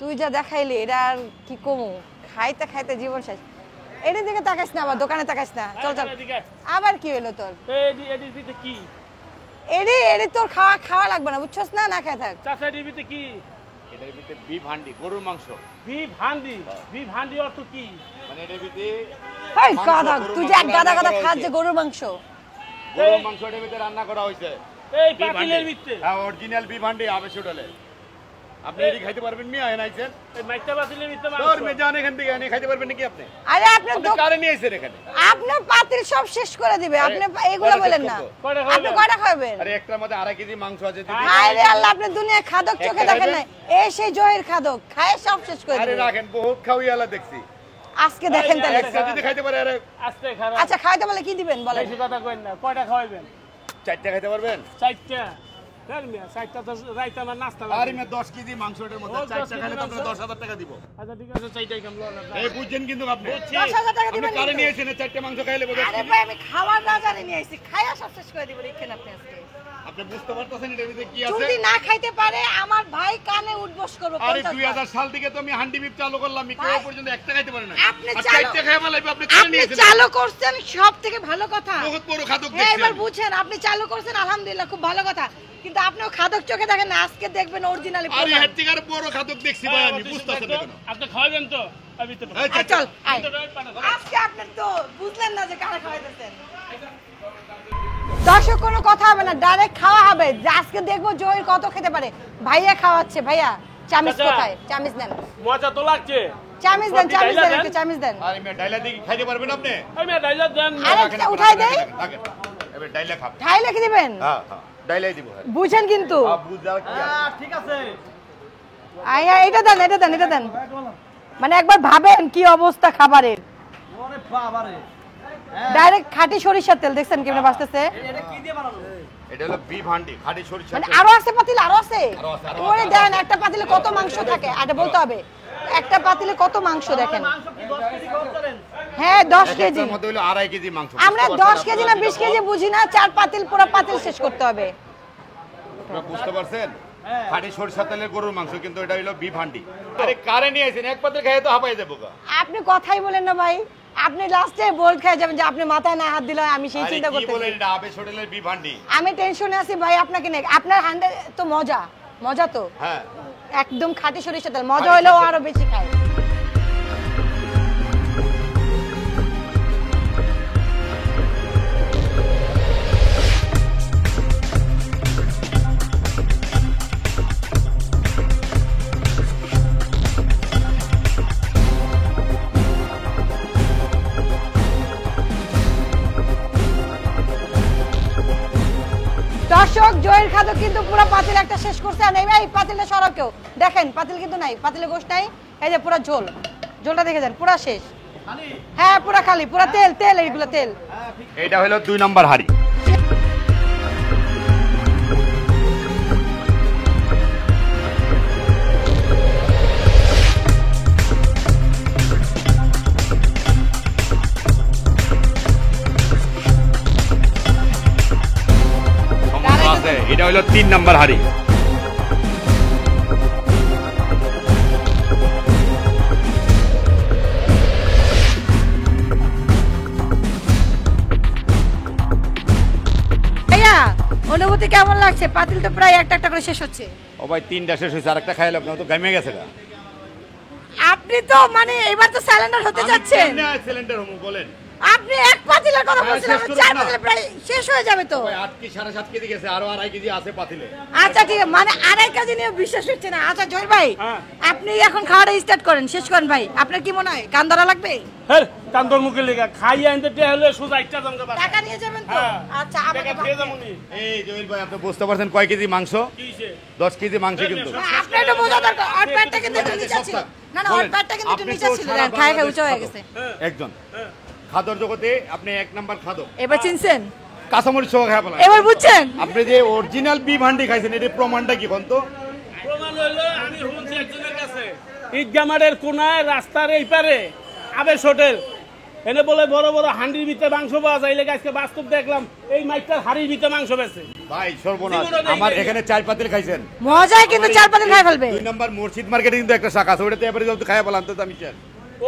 তুই যা দেখাইলি এটা আর কি কমু, খাইতে খাইতে জীবন শেষ। এটার দিকে তাকাইস না, আবার দোকানে তাকাইস না। চল চল, আবার কি হলো তোর? কি এডি তোর খাওয়া লাগবে না, বুঝছস না? না খেয়ে থাক। চাচা ডিবিতে কি? এটার ভিতরে বিফ হান্ডি, গরুর মাংস। বিফ হান্ডি অর্থ কি? মানে এটার ভিতরে এই গাদা, তুই যে এক গাদা গাদা খাস যে গরুর মাংস। গরুর মাংস এটার ভিতরে রান্না করা হয়েছে। এই পাতিলের ভিতরে? হ্যাঁ, অরিজিনাল বিফ হান্ডি আবেশ হোটেলে। আপনি এটি খাইতে পারবেন মিয়া? এনাইছেন এই মাইটা পাতিলের ভিতরে তোর মে জান এখান থেকে এনে খাইতে পারবেন নাকি আপনি? আরে আপনি কারে নিয়ে আইছেন এখানে? আপনার পাতিল সব শেষ করে দিবে। আপনি এগুলো বলেন না। আপনি কয়টা খাবেন? আরে একটার মধ্যে 2.5 কেজি মাংস আছে। আরে আল্লাহ, আপনি দুনিয়া খাদক চোখে দেখেন না। এই সেই জয়ের খাদক খায় সব শেষ করে আরে দিবে। রাখেন, বহুত খাওয়াই আলা দেখছি। আজকে দেখেন তাহলে। একটা যদি খাইতে পারে। আরে আস্তে খারাপ। আচ্ছা খাইতে বলে কি দিবেন বলেন? বেশি কথা কইন না। কয়টা খাওয়াবেন? 4টা খাইতে পারবেন? 4টা। দেন মিয়া, 4টা তো রাইতে আমার নাস্তা লাগে। আরে মে 10 কেজি মাংসের মধ্যে 4টা খাইলে তো আপনি 10,000 টাকা দিব। আচ্ছা ঠিক আছে, 4টাই কামলো না। এই বুঝছেন কিন্তু আপনি। 10,000 টাকা দিবেন। আপনি কারে নিয়ে আইছেন? 4টা মাংস খাইলে বোঝা। আরে ভাই, আমি খাওয়ার না জানি নিয়ে আইছি, খায়া সব শেষ করে দিব। দেখেন আপনি আজকে আপনি বুঝতে পারতেছেন এটার ভিতরে কি আছে? যদি না খাইতে পারে আমার ভাই কানে উঠবস করবে। আরে 2000 সাল থেকে তো আমি হান্ডি বিপ চালু করলাম, আমি কেউ পর্যন্ত একটা খাইতে পারে না। আপনি আর চালু 4টা খাইবা লাগবে, আপনি কারে আপনি নিয়ে আইছেন? চালু করছেন, সব থেকে ভালো কথা। বহুত বড় খাদক হ্যাঁ, এবার দেখছেন। বুঝছেন, আপনি চালু করছেন, আলহামদুলিল্লাহ, খুব ভালো কথা। কিন্তু আপনিও খাদক চোখে দেখেন না, আজকে দেখবেন অরিজিনালি। আরে হেড থেকে আর বড় খাদক দেখছি ভাই, আমি বুঝতাছি না কেন। আপনি খাওয়াবেন তো? আমি তো এই আয় চল, আয়। ভিতরে পাঠাবো। আজকে আপনি তো বুঝলেন না যে কারা খাওয়াইতেছেন। দর্শক কোনো কথা হবে না, ডাইরেক্ট খাওয়া হবে। যে আজকে দেখবো জহির কত খেতে পারে। ভাইয়া খাওয়াচ্ছে। ভাইয়া চামিচ চাচা। কোথায়? চামিচ দেন, মজা তো লাগছে। চামিচ দেন, চামিচ দেন, একটু চামিচ দেন। আরে মে ডাইলা দিয়ে খাইতে পারবেন আপনি? এই মিয়া ডাইলা দেন। আরে উঠাই দেই। রাখেন। এবার ডাইলা খাবেন। ঠাই লিখে দিবেন। হ্যাঁ হ্যাঁ, ডাইলাই দিব। বুঝেন কিন্তু। বুঝার কি আছে? ঠিক আছে। আয়া এটা দেন, এটা দেন, এটা দেন। মানে একবার ভাবেন কি অবস্থা খাবারের। ওরে বাবা রে। ডাইরেক্ট খাঁটি সরিষার তেল, দেখছেন কেমনে বাঁচতেছে। এটা কি দিয়ে বানানো? এটা হলো বিফ হান্ডি, খাঁটি সরিষা মানে তেল। আরো আছে পাতিল, আরো আছে। আরো আছে, আরো ওরে আছে। দেন, একটা পাতিলে কত মাংস থাকে এটা বলতে হবে। একটা পাতিলে কত মাংস দেখেন। মাংস কি 10 কেজি করতেন? হ্যাঁ 10 কেজি। এর মধ্যে হলো 2.5 কেজি মাংস। আমরা 10 কেজি না 20 কেজি বুঝি না, 4 পাতিল পুরো পাতিল শেষ করতে হবে। আপনারা বুঝতে পারছেন? খাঁটি সরিষা তেলের গরুর মাংস, কিন্তু এটা হলো বিফ হান্ডি। আরে কারে নিয়ে আইছেন? এক পাতিল খাইয়ে তো হাঁপাই যাবো গা। আপনি কথাই বলেন না ভাই। আপনি লাস্টে বোল্ড খেয়ে যাবেন যে আপনি মাথায় না হাত দিলে আমি সেই আরে চিন্তা কি বলেন? করতেছি। এটা আবেশ হোটেলের বিফ হান্ডি। আমি টেনশনে আছি ভাই আপনাকে নিয়ে। আপনার হান্ডে তো মজা, মজা তো হ্যাঁ, একদম খাঁটি সরিষা তেল। মজা হলেও আরো বেশি খায়। দর্শক জয়ের খাদক কিন্তু পুরো পাতিল একটা শেষ করছে। আর এই পাতিলটা সরাও কেউ দেখেন, পাতিল কিন্তু নাই, পাতিলে গোশ নাই। এই যে পুরো ঝোল, ঝোলটা দেখে যান, পুরো শেষ। হ্যাঁ পুরো খালি, পুরো তেল তেল, এইগুলো তেল। এটা হলো 2 নম্বর হাড়ি। এটা হলো 3 নম্বর হাড়ি। অনুভূতি কেমন লাগছে? পাতিল তো প্রায় একটা একটা করে শেষ হচ্ছে। ও ভাই 3টা শেষ হয়েছে, আরেকটা খাইলে আপনি তো ঘামে গেছে গা। আপনি তো মানে এবার তো সিলিন্ডার হতে যাচ্ছেন। সিলিন্ডার হমু বলেন? আপনি এক পাতিলের কথা বলছিলেন, 4 পাতিলে প্রায় শেষ হয়ে যাবে তো। ভাই 8 কি 7.5 কেজি গেছে, আরো 2.5 কেজি আছে পাতিলে। আচ্ছা ঠিক আছে, মানে 2.5 কেজি নিয়ে বিশ্বাস হচ্ছে না। আচ্ছা জয় ভাই, আপনি এখন খাওয়াটা স্টার্ট করেন, শেষ করেন ভাই। আপনার কি মনে হয় কান ধরা লাগবে? হ্যাঁ, কান্দর মুখে লেগা খাইয়া আনতে হলে সোজা একটা জমকা বাস। টাকা নিয়ে যাবেন তো? আচ্ছা আমাকে খেয়ে যামুনি। এই জহির ভাই, আপনি বুঝতে পারছেন কয় কেজি মাংস? কিসে? 10 কেজি মাংস কিন্তু। আপনি একটু বোঝা দরকার। ওর পেটটা কিন্তু একটু নিচে ছিল। না না, ওর পেটটা কিন্তু একটু নিচে ছিল, খায় খায় উঁচু হয়ে গেছে। একজন খাদর জগতে আপনি 1 নাম্বার খাদক। এবার চিনছেন? কাঁচামরিচ সহ খায় বলা। এবার বুঝছেন? আপনি যে অরিজিনাল বিফ হান্ডি খাইছেন, এর প্রমাণটা কি কোন তো? প্রমাণ হইলো আমি শুনছি একজনের কাছে ঈদগাহ মাঠের কোনায় রাস্তার এই পারে আবেশ হোটেল এনে বলে বড় বড় হান্ডির ভিতরে মাংস পাওয়া যায়, লেগে আজকে বাস্তব দেখলাম এই মাইকটার হাড়ির ভিতরে মাংস বেছে। ভাই সর্বনাশ, আমার এখানে 4 পাতিল খাইছেন মজায় কিন্তু 4 পাতিল খাই ফেলবে। 2 নম্বর মসজিদ মার্কেটে কিন্তু একটা শাখা আছে, ওটাতে এবারে যদি খাইয়া বলাম তো আমি চাই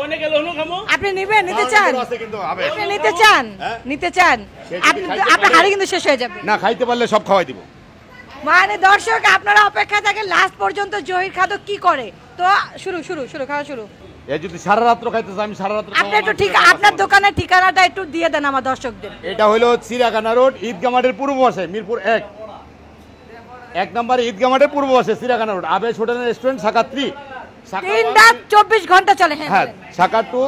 ওনে গেল ওনো খামো। আপনি নেবেন, নিতে চান? আছে কিন্তু হবে। আপনি নিতে চান? হ্যাঁ? নিতে চান? আপনি আপনার হাড়ি কিন্তু শেষ হয়ে যাবে। না খাইতে পারলে সব খাওয়াই দিব। মানে দর্শক আপনারা অপেক্ষা থাকেন লাস্ট পর্যন্ত জহির খাদক কি করে। তো শুরু শুরু শুরু খাওয়া শুরু। এ যদি সারা রাত খাইতে চাই আমি সারা রাত আপনি একটু ঠিক আপনার দোকানের ঠিকানাটা একটু দিয়ে দেন আমার দর্শকদের। এটা হলো চিড়িয়াখানা রোড, ঈদগাহ মাঠের পূর্ব পাশে, মিরপুর 1 নম্বর ঈদগাহ মাঠের পূর্ব পাশে চিড়িয়াখানা রোড, আবেশ হোটেল রেস্টুরেন্ট, শাখা 3। 3 রাত 24 ঘন্টা চলে। হ্যাঁ, শাখা 2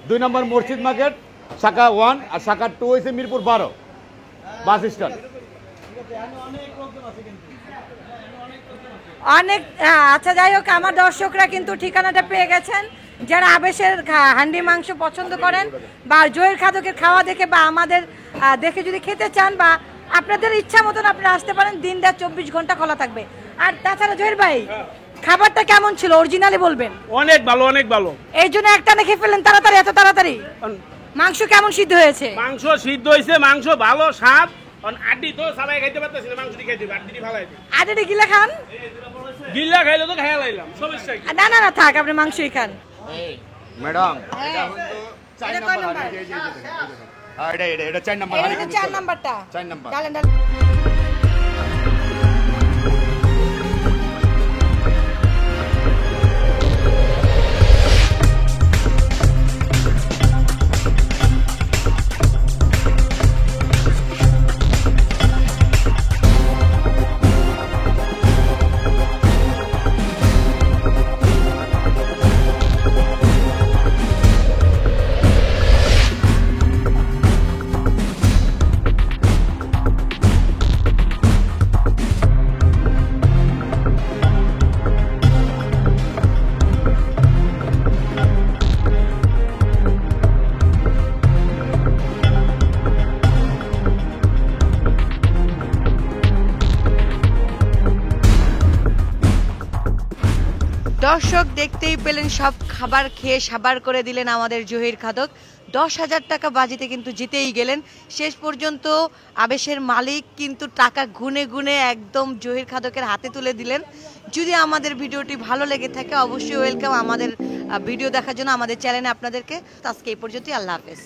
2 নম্বর মসজিদ মার্কেট, শাখা 1 আর শাখা 2 হইছে মিরপুর 12 বাস স্ট্যান্ড। অনেক আচ্ছা, যাই হোক আমার দর্শকরা কিন্তু ঠিকানাটা পেয়ে গেছেন। যারা আবেশের হান্ডি মাংস পছন্দ করেন বা জহির খাদকের খাওয়া দেখে বা আমাদের দেখে যদি খেতে চান বা আপনাদের ইচ্ছা মতন আপনারা আসতে পারেন, দিন রাত 24 ঘন্টা খোলা থাকবে। আর তাছাড়া জহির ভাই খাবারটা কেমন ছিল অরিজিনালি বলবেন? অনেক ভালো, অনেক ভালো। এই জন্য একটা না খেয়ে ফেললেন তাড়াতাড়ি, এত তাড়াতাড়ি? মাংস কেমন সিদ্ধ হয়েছে? মাংস সিদ্ধ হয়েছে, মাংস ভালো স্বাদ। আড্ডি তো সবাই খাইতে পারতেছি না, মাংস খাইতে আড্ডি ভালো হয়েছে। আড্ডি গিলা খান? গিল্লা খাইলে তো খাইয়া লাইলাম, সমস্যা কি? না না না থাক, আপনি মাংসই খান। ম্যাডাম হ্যাঁ। এটা এটা কয় নাম্বার? হ্যাঁ এটা 4 নম্বর। এই যে 4 নাম্বারটা। 4 নম্বর। ডালেন ডালেন। দর্শক দেখতেই পেলেন, সব খাবার খেয়ে সাবার করে দিলেন আমাদের জহির খাদক। 10,000 টাকা বাজিতে কিন্তু জিতেই গেলেন। শেষ পর্যন্ত আবেশের মালিক কিন্তু টাকা গুনে গুনে একদম জহির খাদকের হাতে তুলে দিলেন। যদি আমাদের ভিডিওটি ভালো লেগে থাকে অবশ্যই ওয়েলকাম আমাদের ভিডিও দেখার জন্য আমাদের চ্যানেলে আপনাদেরকে। আজকে এই পর্যন্তই, আল্লাহ হাফেজ।